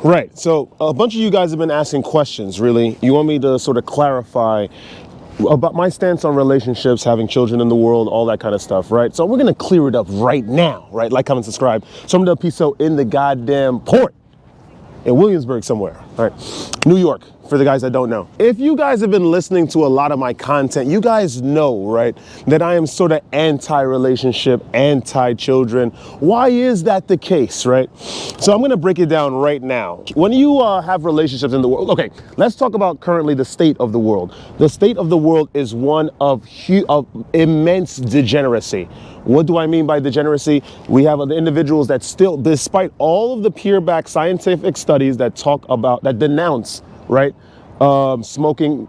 Right. So a bunch of you guys have been asking questions, really. You want me to sort of clarify about my stance on relationships, having children in the world, all that kind of stuff, right? So we're going to clear it up right now, right? Like, comment, subscribe. So I'm going to be so in the goddamn port in Williamsburg somewhere, all right? New York, for the guys that don't know. If you guys have been listening to a lot of my content, you guys know, right, that I am sort of anti-relationship, anti-children. Why is that the case, right? So I'm gonna break it down right now. When you have relationships in the world, okay, let's talk about currently the state of the world. The state of the world is one of immense degeneracy. What do I mean by degeneracy? We have individuals that still, despite all of the peer-backed scientific studies that talk about, that denounce, right, smoking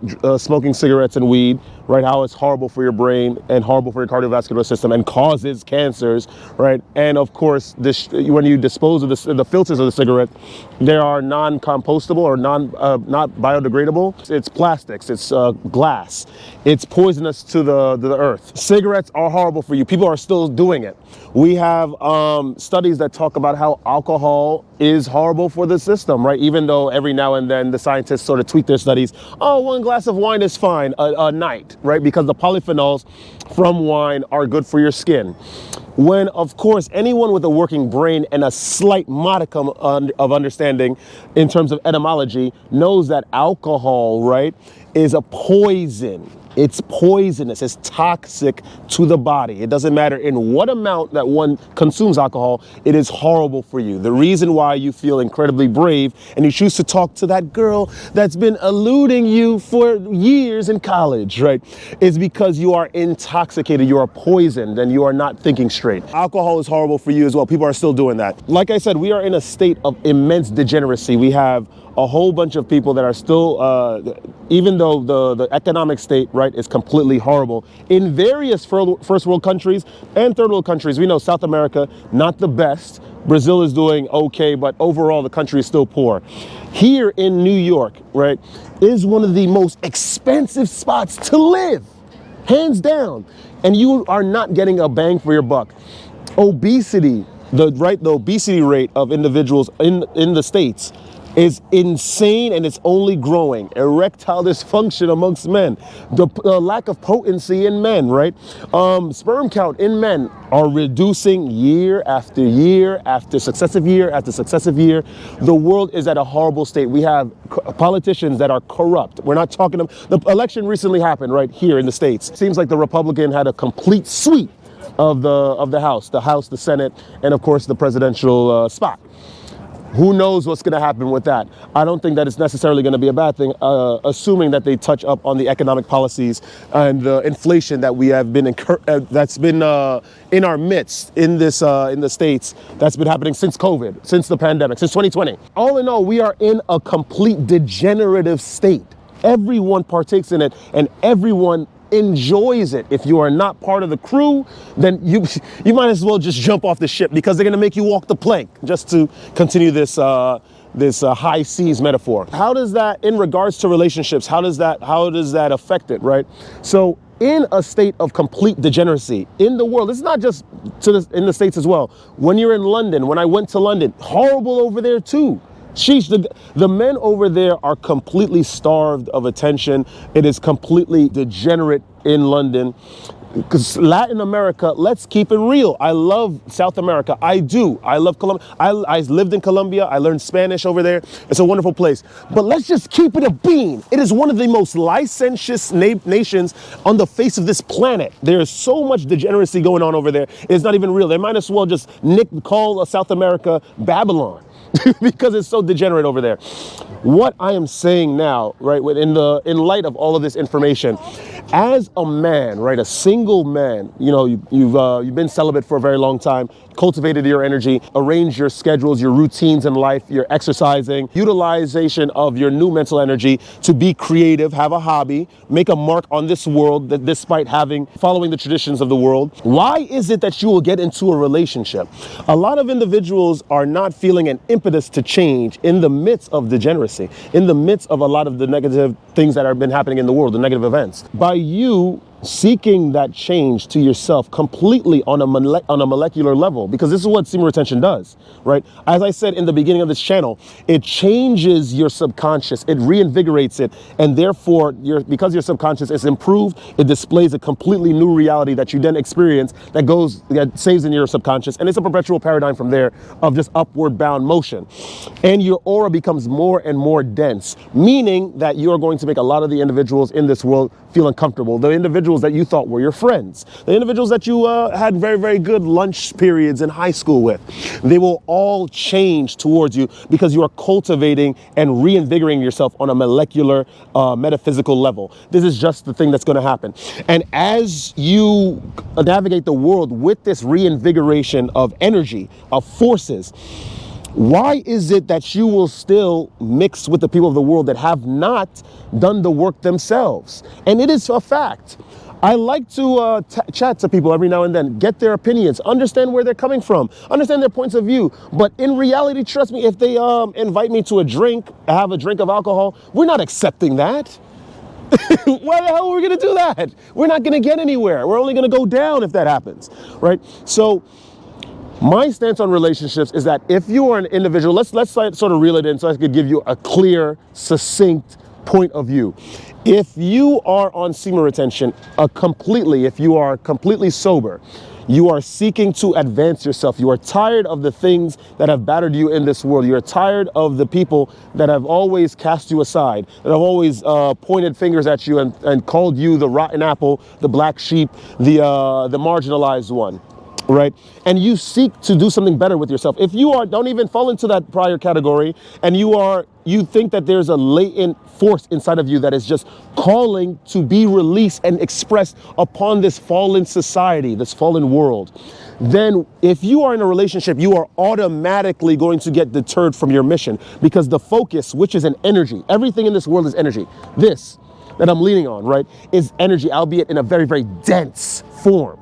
cigarettes and weed, right, how it's horrible for your brain and horrible for your cardiovascular system and causes cancers, right? And of course, when you dispose of the filters of the cigarette, they are non-compostable or not biodegradable. It's plastics, it's glass, it's poisonous to the earth. Cigarettes are horrible for you. People are still doing it. We have studies that talk about how alcohol is horrible for the system, right? Even though every now and then the scientists sort of tweak their studies. Oh, one glass of wine is fine a night, right? Because the polyphenols from wine are good for your skin. When, of course, anyone with a working brain and a slight modicum of understanding in terms of etymology knows that alcohol, right, is a poison. It's poisonous, it's toxic to the body. It doesn't matter in what amount that one consumes alcohol, it is horrible for you. The reason why you feel incredibly brave and you choose to talk to that girl that's been eluding you for years in college, right, is because you are intoxicated, you are poisoned, and you are not thinking straight. Alcohol is horrible for you as well. People are still doing that. Like I said, we are in a state of immense degeneracy. We have a whole bunch of people that are still, even though the economic state, right, is completely horrible in various first world countries and third world countries. We know South America, not the best. Brazil is doing okay, but overall the country is still poor. Here in New York, right, is one of the most expensive spots to live, hands down. And you are not getting a bang for your buck. Obesity, the obesity rate of individuals in the States is insane, and it's only growing. Erectile dysfunction amongst men, the lack of potency in men, right? Sperm count in men are reducing year after year after successive year after successive year. The world is at a horrible state. We have politicians that are corrupt. We're not talking about, the election recently happened right here in the States. Seems like the Republican had a complete sweep of the House, the Senate, and of course the presidential spot. Who knows what's going to happen with that? I don't think that it's necessarily going to be a bad thing, assuming that they touch up on the economic policies and the inflation that we have been that's been in our midst in the States, that's been happening since COVID, since the pandemic, since 2020. All in all, we are in a complete degenerative state. Everyone partakes in it, and everyone enjoys it. If you are not part of the crew, then you might as well just jump off the ship, because they're going to make you walk the plank, just to continue this high seas metaphor. How does that, in regards to relationships, how does that affect it, right? So in a state of complete degeneracy in the world, it's not just in the States as well. When you're in London, when I went to London, horrible over there too. Sheesh, the men over there are completely starved of attention. It is completely degenerate in London. Because Latin America, let's keep it real. I love South America. I do. I love Colombia. I lived in Colombia. I learned Spanish over there. It's a wonderful place. But let's just keep it a bean. It is one of the most licentious nations on the face of this planet. There is so much degeneracy going on over there. It's not even real. They might as well just call South America Babylon. Because it's so degenerate over there. What I am saying now, right, in light of all of this information, as a man, right, a single man, you know, you've been celibate for a very long time, cultivated your energy, arranged your schedules, your routines in life, your exercising, utilization of your new mental energy to be creative, have a hobby, make a mark on this world, that despite following the traditions of the world. Why is it that you will get into a relationship? A lot of individuals are not feeling an impetus to change in the midst of degeneracy, in the midst of a lot of the negative things that have been happening in the world, the negative events. By you seeking that change to yourself completely on a molecular level, because this is what semen retention does, right? As I said in the beginning of this channel, it changes your subconscious, it reinvigorates it, and therefore, because your subconscious is improved, it displays a completely new reality that you then experience that saves in your subconscious, and it's a perpetual paradigm from there of just upward bound motion. And your aura becomes more and more dense, meaning that you are going to make a lot of the individuals in this world feel uncomfortable. The individuals that you thought were your friends, the individuals that you had very, very good lunch periods in high school with, they will all change towards you because you are cultivating and reinvigorating yourself on a molecular, metaphysical level. This is just the thing that's going to happen. And as you navigate the world with this reinvigoration of energy, of forces, why is it that you will still mix with the people of the world that have not done the work themselves? And it is a fact. I like to chat to people every now and then, get their opinions, understand where they're coming from, understand their points of view. But in reality, trust me, if they invite me to a drink, have a drink of alcohol, we're not accepting that. Why the hell are we going to do that? We're not going to get anywhere. We're only going to go down if that happens, right? So my stance on relationships is that if you are an individual, let's sort of reel it in so I could give you a clear, succinct point of view. If you are on semen retention if you are completely sober, you are seeking to advance yourself. You are tired of the things that have battered you in this world. You're tired of the people that have always cast you aside, that have always pointed fingers at you and called you the rotten apple, the black sheep, the marginalized one. Right? And you seek to do something better with yourself. If you don't even fall into that prior category, and you think that there's a latent force inside of you that is just calling to be released and expressed upon this fallen society, this fallen world, then if you are in a relationship, you are automatically going to get deterred from your mission, because the focus, which is an energy, everything in this world is energy. This that I'm leaning on, right, is energy, albeit in a very, very dense form.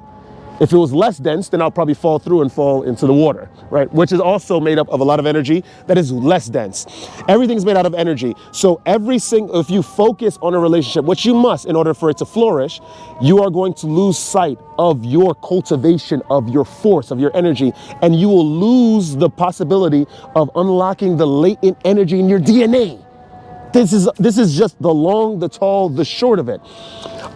If it was less dense, then I'll probably fall through and fall into the water, right? Which is also made up of a lot of energy that is less dense. Everything's made out of energy. So if you focus on a relationship, which you must in order for it to flourish, you are going to lose sight of your cultivation, of your force, of your energy, and you will lose the possibility of unlocking the latent energy in your DNA. This is just the long, the tall, the short of it.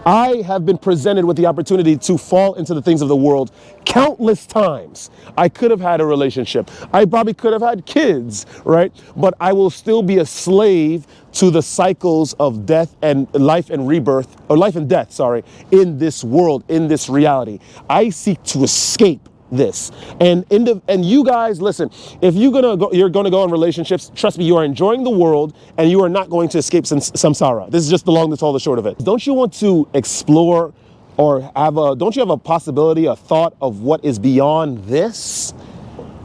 I have been presented with the opportunity to fall into the things of the world countless times. I could have had a relationship. I probably could have had kids, right? But I will still be a slave to the cycles of death and life and rebirth, or life and death, sorry, in this world, in this reality. I seek to escape this. And you guys, listen, if you're gonna go in relationships, trust me, you are enjoying the world and you are not going to escape samsara. This is just the long, the tall, the short of it. Don't you want to explore, or don't you have a possibility, a thought of what is beyond this,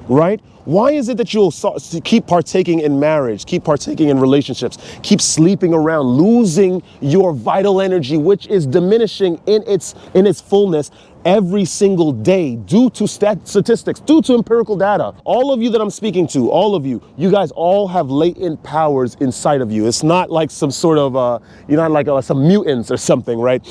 right? Why is it that you'll keep partaking in marriage, keep partaking in relationships, keep sleeping around, losing your vital energy, which is diminishing in its fullness every single day due to statistics, due to empirical data? All of you that I'm speaking to, all of you guys all have latent powers inside of you. It's not like some sort of, some mutants or something, right?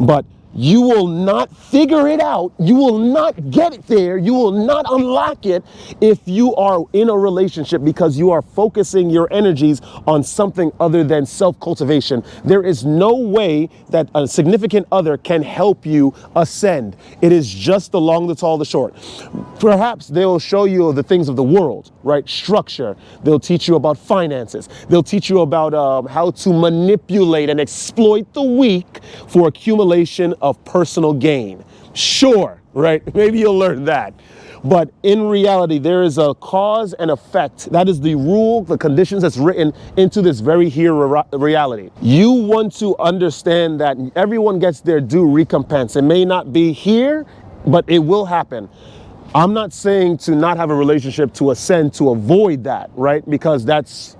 But you will not figure it out. You will not get it there. You will not unlock it if you are in a relationship, because you are focusing your energies on something other than self-cultivation. There is no way that a significant other can help you ascend. It is just the long, the tall, the short. Perhaps they'll show you the things of the world, right? Structure. They'll teach you about finances. They'll teach you about how to manipulate and exploit the weak for accumulation of personal gain. Sure, right? Maybe you'll learn that. But in reality, there is a cause and effect. That is the rule, the conditions that's written into this very here reality. You want to understand that everyone gets their due recompense. It may not be here, but it will happen. I'm not saying to not have a relationship to ascend, to avoid that, right? Because that's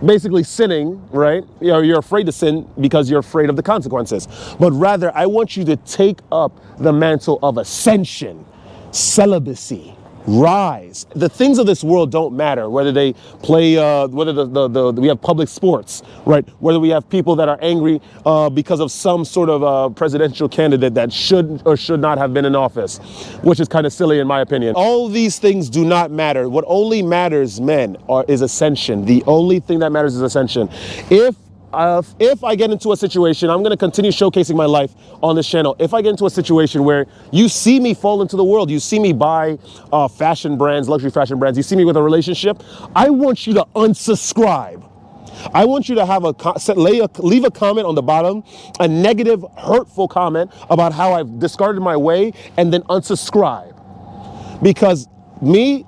basically sinning, right? You're afraid to sin because you're afraid of the consequences. But rather, I want you to take up the mantle of ascension, celibacy, rise. The things of this world don't matter, whether they play, whether we have public sports, right? Whether we have people that are angry because of some sort of presidential candidate that should or should not have been in office, which is kind of silly in my opinion. All these things do not matter. What only matters, men, is ascension. The only thing that matters is ascension. If I get into a situation, I'm going to continue showcasing my life on this channel. If I get into a situation where you see me fall into the world, you see me buy fashion brands, luxury fashion brands, you see me with a relationship, I want you to unsubscribe. I want you to have leave a comment on the bottom, a negative, hurtful comment about how I've discarded my way, and then unsubscribe. Because me,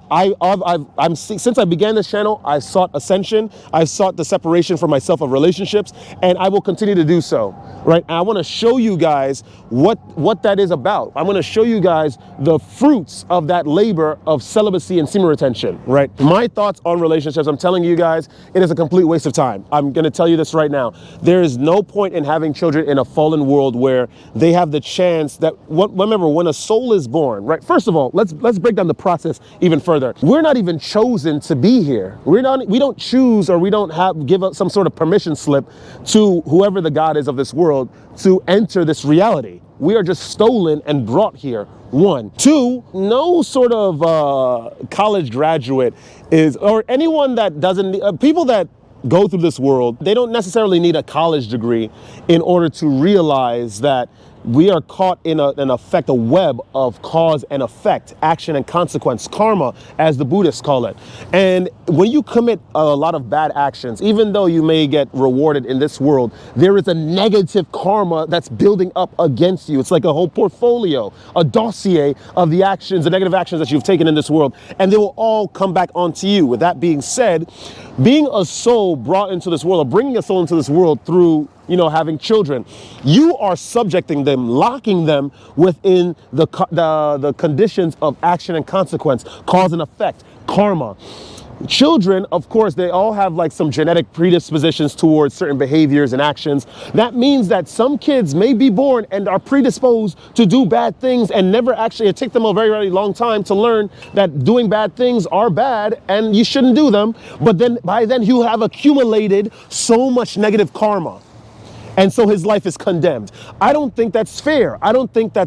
since I began this channel, I've sought ascension. I've sought the separation for myself of relationships, and I will continue to do so, right? And I want to show you guys what that is about. I'm going to show you guys the fruits of that labor of celibacy and semen retention, right? My thoughts on relationships, I'm telling you guys, it is a complete waste of time. I'm going to tell you this right now. There is no point in having children in a fallen world where they have the chance that, remember, when a soul is born, right? First of all, let's break down the process even further. We're not even chosen to be here. We don't choose, or we don't give up some sort of permission slip to whoever the God is of this world to enter this reality. We are just stolen and brought here. One. Two, no sort of college graduate or anyone that doesn't, people that go through this world, they don't necessarily need a college degree in order to realize that we are caught in a web of cause and effect, action and consequence, karma, as the Buddhists call it. And when you commit a lot of bad actions, even though you may get rewarded in this world, there is a negative karma that's building up against you. It's like a whole portfolio, a dossier of the actions, the negative actions that you've taken in this world, and they will all come back onto you. With that being said, being a soul brought into this world, or bringing a soul into this world through having children, you are subjecting them, locking them within the conditions of action and consequence, cause and effect, karma. Children, of course, they all have like some genetic predispositions towards certain behaviors and actions. That means that some kids may be born and are predisposed to do bad things, and never actually, it takes them a very, very long time to learn that doing bad things are bad and you shouldn't do them. But then by then you have accumulated so much negative karma. And so his life is condemned. I don't think that's fair. I don't think I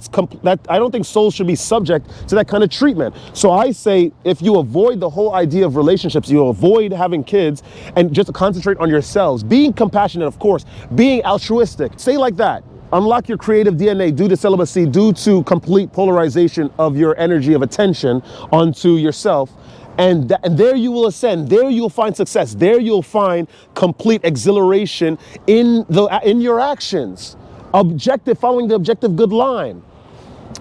don't think souls should be subject to that kind of treatment. So I say, if you avoid the whole idea of relationships, you avoid having kids, and just concentrate on yourselves, being compassionate, of course, being altruistic, stay like that. Unlock your creative DNA due to celibacy, due to complete polarization of your energy of attention onto yourself. And there you will ascend. There you'll find success. There you'll find complete exhilaration in your actions. Following the objective good line.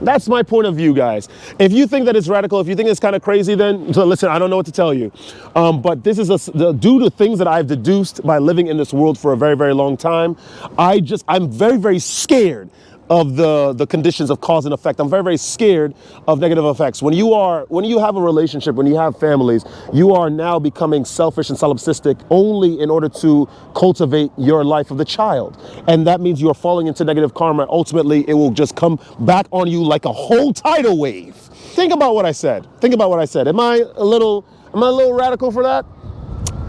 That's my point of view, guys. If you think that it's radical, if you think it's kind of crazy, then listen, I don't know what to tell you. But this is due to things that I've deduced by living in this world for a very, very long time. I'm very, very scared of the conditions of cause and effect. I'm very, very scared of negative effects. When you have a relationship, when you have families, you are now becoming selfish and solipsistic only in order to cultivate your life of the child. And that means you are falling into negative karma. Ultimately, it will just come back on you like a whole tidal wave. Think about what I said. Think about what I said. Am I a little radical for that?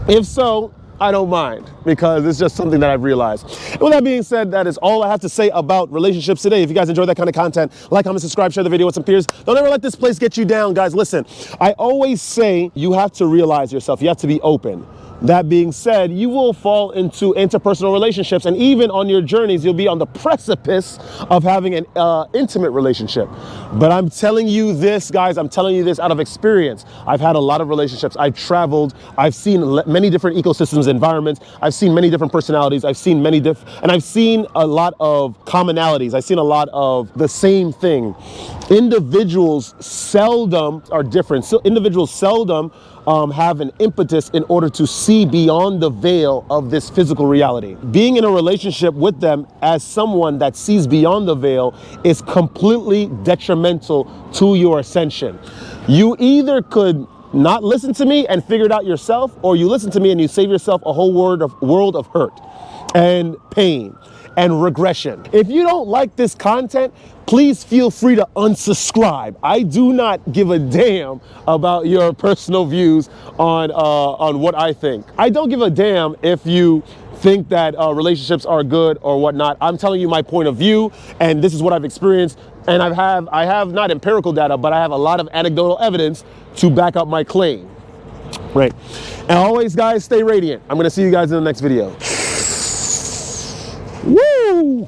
If so, I don't mind, because it's just something that I've realized. And with that being said, that is all I have to say about relationships today. If you guys enjoy that kind of content, like, comment, subscribe, share the video with some peers. Don't ever let this place get you down, guys. Listen, I always say you have to realize yourself. You have to be open. That being said, you will fall into interpersonal relationships, and even on your journeys, you'll be on the precipice of having an intimate relationship. But I'm telling you this, guys, I'm telling you this out of experience. I've had a lot of relationships. I've traveled. I've seen many different ecosystems, environments. I've seen many different personalities. I've seen and I've seen a lot of commonalities. I've seen a lot of the same thing. Individuals seldom are different. So individuals seldom have an impetus in order to see beyond the veil of this physical reality. Being in a relationship with them as someone that sees beyond the veil is completely detrimental to your ascension. You either could not listen to me and figure it out yourself, or you listen to me and you save yourself a whole world of hurt and pain. and regression. If you don't like this content, please feel free to unsubscribe. I do not give a damn about your personal views on what I think. I don't give a damn if you think that relationships are good or whatnot. I'm telling you my point of view, and this is what I've experienced. And I have not empirical data, but I have a lot of anecdotal evidence to back up my claim. Right. And always, guys, stay radiant. I'm going to see you guys in the next video. Woo!